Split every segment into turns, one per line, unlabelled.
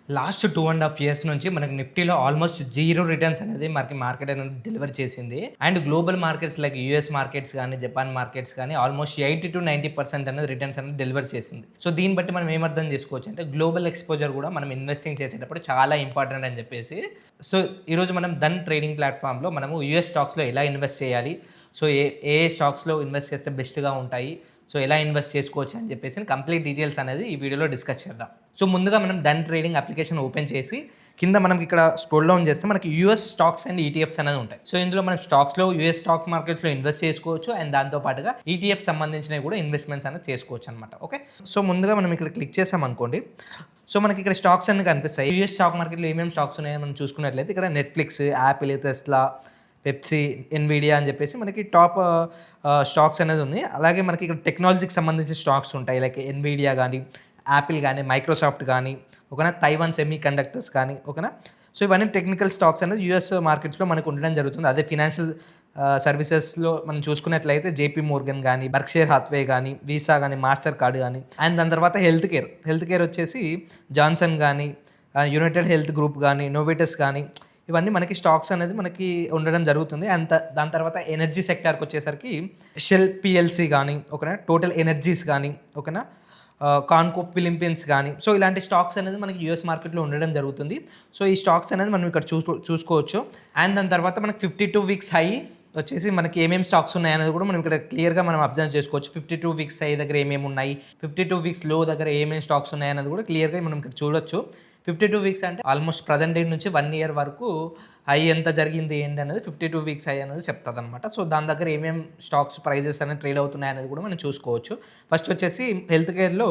Last 2.5 years నుంచి మనకి నిఫ్టీలో ఆల్మోస్ట్ జీరో రిటర్న్స్ అనేది మనకి మార్కెట్ అనేది డెలివర్ చేసింది. And global markets like US markets కానీ, జపాన్ మార్కెట్స్ కానీ ఆల్మోస్ట్ 80-90% అనేది రిటర్న్స్ అనేది డెలివర్ చేసింది. సో దీన్ని బట్టి మనం ఏమర్థం చేసుకోవచ్చు అంటే గ్లోబల్ ఎక్స్‌పోజర్ కూడా మనం ఇన్వెస్టింగ్ చేసేటప్పుడు చాలా ఇంపార్టెంట్ అని చెప్పేసి. సో ఈరోజు మనం ధన్ ట్రేడింగ్ ప్లాట్‌ఫామ్‌లో మనము యూఎస్ స్టాక్స్‌లో ఎలా ఇన్వెస్ట్ చేయాలి, సో ఏ స్టాక్స్‌లో ఇన్వెస్ట్ చేస్తే బెస్ట్‌గా ఉంటాయి, సో ఎలా ఇన్వెస్ట్ చేసుకోవచ్చు అని చెప్పేసి కంప్లీట్ డీటెయిల్స్ అనేది ఈ వీడియోలో డిస్కస్ చేద్దాం. సో ముందుగా మనం డన్ ట్రేడింగ్ అప్లికేషన్ ఓపెన్ చేసి కింద మనకి ఇక్కడ స్క్రోల్ డౌన్ చేస్తే మనకి యూఎస్ స్టాక్స్ అండ్ ఈటీఎఫ్స్ అనేది ఉంటాయి. సో ఇందులో మనం స్టాక్స్లో యూఎస్ స్టాక్ మార్కెట్స్లో ఇన్వెస్ట్ చేసుకోవచ్చు అండ్ దాంతో పాటుగా ఈటీఎఫ్ సంబంధించినవి కూడా ఇన్వెస్ట్మెంట్స్ అనేది చేసుకోవచ్చు అనమాట. ఓకే, సో ముందుగా మనం ఇక్కడ క్లిక్ చేసాం అనుకోండి. సో మనకి ఇక్కడ స్టాక్స్ అన్ని కనిపిస్తాయి. యూఎస్ స్టాక్ మార్కెట్లో ఏమేమి స్టాక్స్ ఉన్నాయో మనం చూసుకున్నట్లయితే ఇక్కడ Netflix, Apple, Tesla, Pepsi, Nvidia అని చెప్పేసి మనకి టాప్ స్టాక్స్ అనేది ఉంది. అలాగే మనకి ఇక్కడ టెక్నాలజీకి సంబంధించిన స్టాక్స్ ఉంటాయి. లైక్ ఎన్విడియా కానీ, యాపిల్ కానీ, మైక్రోసాఫ్ట్ కానీ, ఓకేనా, తైవాన్ సెమీ కండక్టర్స్ కానీ, ఓకేనా. సో ఇవన్నీ టెక్నికల్ స్టాక్స్ అనేది యూఎస్ మార్కెట్స్లో మనకు ఉండడం జరుగుతుంది. అదే ఫినాన్షియల్ సర్వీసెస్లో మనం చూసుకున్నట్లయితే జేపీ మోర్గన్ కానీ, బర్క్షైర్ హాత్వే కానీ, వీసా కానీ, మాస్టర్ కార్డ్ కానీ, అండ్ దాని తర్వాత హెల్త్ కేర్ వచ్చేసి జాన్సన్ కానీ, యునైటెడ్ హెల్త్ గ్రూప్ కానీ, నోవేటస్ కానీ, ఇవన్నీ మనకి స్టాక్స్ అనేది మనకి ఉండడం జరుగుతుంది. అండ్ దాని తర్వాత ఎనర్జీ సెక్టార్కి వచ్చేసరికి షెల్ పిఎల్సీ కానీ, ఓకేనా, టోటల్ ఎనర్జీస్ కానీ, ఓకేనా, కాన్కో ఫిలిప్పీన్స్ కానీ, సో ఇలాంటి స్టాక్స్ అనేది మనకి యూఎస్ మార్కెట్లో ఉండడం జరుగుతుంది. సో ఈ స్టాక్స్ అనేది మనం ఇక్కడ చూసుకోవచ్చు. అండ్ దాని తర్వాత మనకి 52 వీక్స్ హై వచ్చేసి మనకి ఏమేమి స్టాక్స్ ఉన్నాయనేది కూడా మనం ఇక్కడ క్లియర్గా మనం అబ్జర్వ్ చేసుకోవచ్చు. 52 వీక్స్ హై దగ్గర ఏమేమి ఉన్నాయి, 52 వీక్స్ లో దగ్గర ఏమేమి స్టాక్స్ ఉన్నాయనేది కూడా క్లియర్గా మనం ఇక్కడ చూడొచ్చు. 52 వీక్స్ అంటే ఆల్మోస్ట్ ప్రజెంట్ డేట్ నుంచి 1 ఇయర్ వరకు హై ఎంత జరిగింది ఏంటి అనేది 52 వీక్స్ హై అనేది చెప్తుంది అనమాట. సో దాని దగ్గర ఏమేమి స్టాక్స్ ప్రైజెస్ అనేది ట్రేడ్ అవుతున్నాయి అనేది కూడా మనం చూసుకోవచ్చు. ఫస్ట్ వచ్చేసి హెల్త్ కేర్లో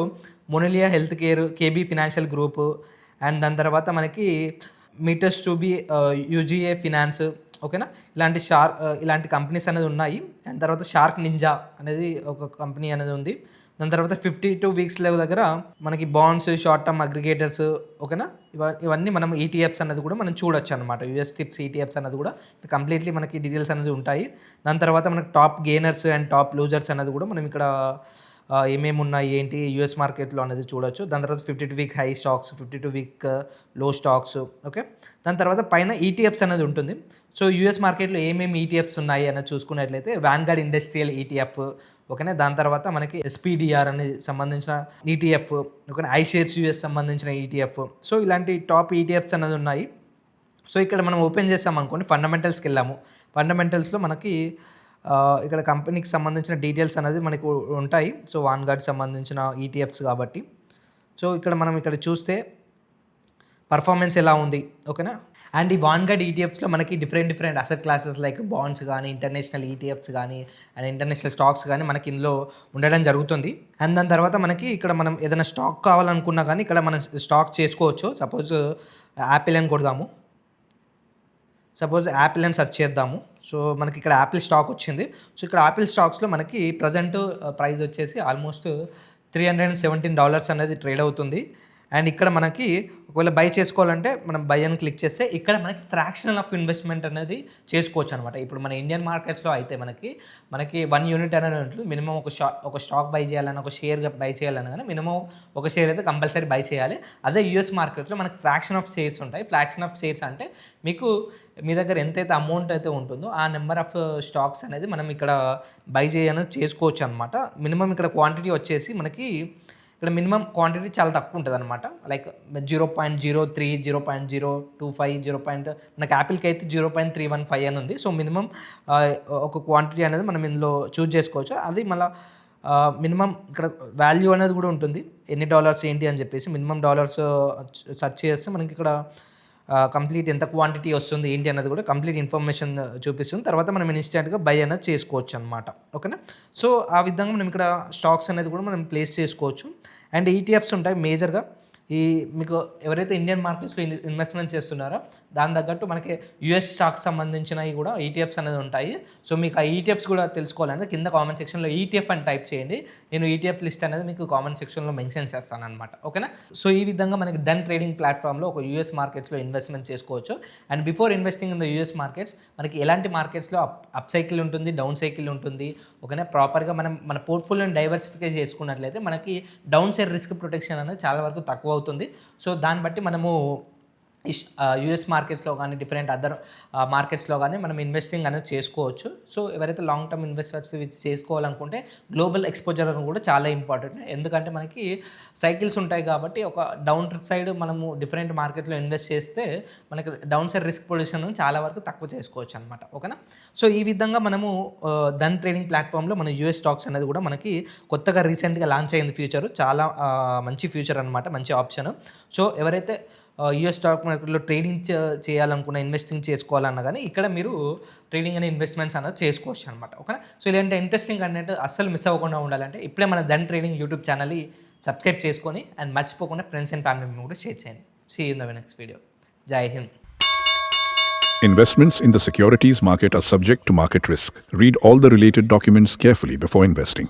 మొనలియా health care, KB financial group, and దాని తర్వాత మనకి meters to be, UGA finance, ఓకేనా, ఇలాంటి కంపెనీస్ అనేది ఉన్నాయి. అండ్ తర్వాత షార్క్ నింజా అనేది ఒక కంపెనీ అనేది ఉంది. దాని తర్వాత 52 వీక్స్ దగ్గర మనకి బాండ్స్, షార్ట్ టర్మ్ అగ్రిగేటర్స్, ఓకేనా, ఇవన్నీ మనం ఈటీఎఫ్స్ అనేది కూడా మనం చూడొచ్చు అనమాట. యూఎస్ టిప్స్ ఈటీఎఫ్స్ అనేది కూడా కంప్లీట్లీ మనకి డీటెయిల్స్ అనేది ఉంటాయి. దాని తర్వాత మనకి top gainers and top losers అనేది కూడా మనం ఇక్కడ ఏమేమి ఉన్నాయి ఏంటి యూఎస్ మార్కెట్లో అనేది చూడొచ్చు. దాని తర్వాత 52 వీక్ హై స్టాక్స్, 52 వీక్ లో స్టాక్స్, ఓకే. దాని తర్వాత పైన ఈటీఎఫ్స్ అనేది ఉంటుంది. సో యూఎస్ మార్కెట్లో ఏమేమి ఈటీఎఫ్స్ ఉన్నాయి అనేది చూసుకున్నట్లయితే వాన్గార్డ్ ఇండస్ట్రియల్ ఈటీఎఫ్, ఓకేనా, దాని తర్వాత మనకి ఎస్పీడిఆర్ అనేది సంబంధించిన ఈటీఎఫ్, ఓకేనా, ఐషేర్స్ యూఎస్ సంబంధించిన ఈటీఎఫ్. సో ఇలాంటి టాప్ ఈటీఎఫ్స్ అనేది ఉన్నాయి. సో ఇక్కడ మనం ఓపెన్ చేసాం అనుకోండి, ఫండమెంటల్స్కి వెళ్ళాము. ఫండమెంటల్స్లో మనకి ఇక్కడ కంపెనీకి సంబంధించిన డీటెయిల్స్ అనేది మనకు ఉంటాయి. సో వాన్గార్డ్ సంబంధించిన ఈటీఎఫ్స్ కాబట్టి. సో మనం ఇక్కడ చూస్తే పర్ఫార్మెన్స్ ఎలా ఉంది, ఓకేనా. అండ్ ఈ వాన్గార్డ్ ఈటీఎఫ్స్లో మనకి different asset classes like bonds కానీ, ఇంటర్నేషనల్ ఈటీఎఫ్స్ కానీ, అండ్ ఇంటర్నేషనల్ స్టాక్స్ కానీ మనకి ఇందులో ఉండడం జరుగుతుంది. అండ్ దాని తర్వాత మనకి ఇక్కడ మనం ఏదైనా స్టాక్ కావాలనుకున్నా కానీ ఇక్కడ మనం స్టాక్ చేసుకోవచ్చు. సపోజ్ యాపిల్ అని కొడదాము. సపోజ్ యాపిల్ అని సెర్చ్ చేద్దాము. సో మనకి ఇక్కడ యాపిల్ స్టాక్ వచ్చింది. సో ఇక్కడ యాపిల్ స్టాక్స్లో మనకి ప్రజెంట్ ప్రైస్ వచ్చేసి ఆల్మోస్ట్ $317 అనేది ట్రేడ్ అవుతుంది. అండ్ ఇక్కడ మనకి ఒకవేళ బై చేసుకోవాలంటే మనం బై అని క్లిక్ చేస్తే ఇక్కడ మనకి ఫ్రాక్షనల్ ఆఫ్ ఇన్వెస్ట్మెంట్ అనేది చేసుకోవచ్చు అనమాట. ఇప్పుడు మన ఇండియన్ మార్కెట్స్లో అయితే మనకి 1 యూనిట్ అనేది ఉంటుంది. మినిమం ఒక స్టాక్ బై చేయాలన్నా, ఒక షేర్ బై చేయాలన్నా కానీ మినిమం ఒక షేర్ అయితే కంపల్సరీ బై చేయాలి. అదే యూఎస్ మార్కెట్లో మనకి ఫ్రాక్షన్ ఆఫ్ షేర్స్ ఉంటాయి. ఫ్రాక్షన్ ఆఫ్ షేర్స్ అంటే మీకు మీ దగ్గర ఎంతైతే అమౌంట్ అయితే ఉంటుందో ఆ నెంబర్ ఆఫ్ స్టాక్స్ అనేది మనం ఇక్కడ బై చేసుకోవచ్చు అనమాట. మినిమం ఇక్కడ క్వాంటిటీ వచ్చేసి మనకి ఇక్కడ మినిమం క్వాంటిటీ చాలా తక్కువ ఉంటుంది అనమాట. లైక్ 0.03, 0.025, మనకి యాపిల్కి అయితే 0.315 అని ఉంది. సో మినిమం ఒక క్వాంటిటీ అనేది మనం ఇందులో చూజ్ చేసుకోవచ్చు. అది మళ్ళీ మినిమం ఇక్కడ వాల్యూ అనేది కూడా ఉంటుంది, ఎన్ని డాలర్స్ ఏంటి అని చెప్పేసి. మినిమం డాలర్స్ సెర్చ్ చేస్తే మనకి ఇక్కడ కంప్లీట్ ఎంత క్వాంటిటీ వస్తుంది ఏంటి అన్నది కూడా కంప్లీట్ ఇన్ఫర్మేషన్ చూపిస్తుంది. తర్వాత మనం ఇన్స్టెంట్గా బై అనేది చేసుకోవచ్చు అనమాట, ఓకేనా. సో ఆ విధంగా మనం ఇక్కడ స్టాక్స్ అనేది కూడా మనం ప్లేస్ చేసుకోవచ్చు. అండ్ ఈటీఎఫ్స్ ఉంటాయి మేజర్గా. మీకు ఎవరైతే ఇండియన్ మార్కెట్స్లో ఇన్వెస్ట్మెంట్ చేస్తున్నారో దాని తగ్గట్టు మనకి యూఎస్ స్టాక్స్ సంబంధించినవి కూడా ఈటీఎఫ్స్ అనేది ఉంటాయి. సో మీకు ఆ ఈటీఎఫ్స్ కూడా తెలుసుకోవాలంటే కింద కామెంట్ సెక్షన్లో ఈటీఎఫ్ అని టైప్ చేయండి. నేను ఈటీఎఫ్ లిస్ట్ అనేది మీకు కామెంట్ సెక్షన్లో మెన్షన్ చేస్తాను అనమాట. ఓకేనా. సో ఈ విధంగా మనకి డన్ ట్రేడింగ్ ప్లాట్ఫామ్లో ఒక యూఎస్ మార్కెట్స్లో ఇన్వెస్ట్మెంట్ చేసుకోవచ్చు. And before investing in the US markets మనకి ఎలాంటి మార్కెట్స్లో అప్ సైకిల్ ఉంటుంది, డౌన్ సైకిల్ ఉంటుంది. ఓకేనా. ప్రాపర్గా మనం మన పోర్ట్ఫోలియోని డైవర్సిఫై చేసుకున్నట్లయితే మనకి డౌన్ సైడ్ రిస్క్ ప్రొటెక్షన్ అనేది చాలా వరకు తక్కువ అవుతుంది. సో దాన్ని బట్టి మనము యూఎస్ మార్కెట్స్లో కానీ డిఫరెంట్ అదర్ మార్కెట్స్లో కానీ మనం ఇన్వెస్టింగ్ అనేది చేసుకోవచ్చు. సో ఎవరైతే లాంగ్ టర్మ్ ఇన్వెస్టర్స్ చేసుకోవాలనుకుంటే గ్లోబల్ ఎక్స్పోజర్ కూడా చాలా ఇంపార్టెంట్. ఎందుకంటే మనకి సైకిల్స్ ఉంటాయి కాబట్టి ఒక డౌన్ సైడ్ మనము డిఫరెంట్ మార్కెట్లో ఇన్వెస్ట్ చేస్తే మనకి డౌన్ సైడ్ రిస్క్ పొజిషన్ చాలా వరకు తక్కువ చేసుకోవచ్చు అనమాట. ఓకేనా. సో ఈ విధంగా మనము డన్ ట్రేడింగ్ ప్లాట్ఫామ్లో మన యూఎస్ స్టాక్స్ అనేది కూడా మనకి కొత్తగా రీసెంట్గా లాంచ్ అయింది ఫ్యూచర్. చాలా మంచి ఫ్యూచర్ అనమాట, మంచి ఆప్షన్. సో ఎవరైతే యూఎస్ స్టాక్ మార్కెట్లో ట్రేడింగ్ చేయాలనుకున్న, ఇన్వెస్టింగ్ చేసుకోవాలన్నా కానీ ఇక్కడ మీరు ట్రేడింగ్ అనే ఇన్వెస్ట్మెంట్స్ అనేది చేసుకోవచ్చు అనమాట. ఓకేనా. సో ఇలాంటి ఇంట్రెస్టింగ్ కంటెంట్ అస్సలు మిస్ అవ్వకుండా ఉండాలంటే ఇప్పుడే మన డన్ ట్రేడింగ్ యూట్యూబ్ ఛానల్ని సబ్స్క్రైబ్ చేసుకొని అండ్ మర్చిపోకుండా ఫ్రెండ్స్ అండ్ ఫ్యామిలీ మెంబర్స్ కూడా షేర్ చేయండి. See you in the next video. జై Hind.
Investments in the securities market are subject to market risk. Read all the related documents carefully before investing.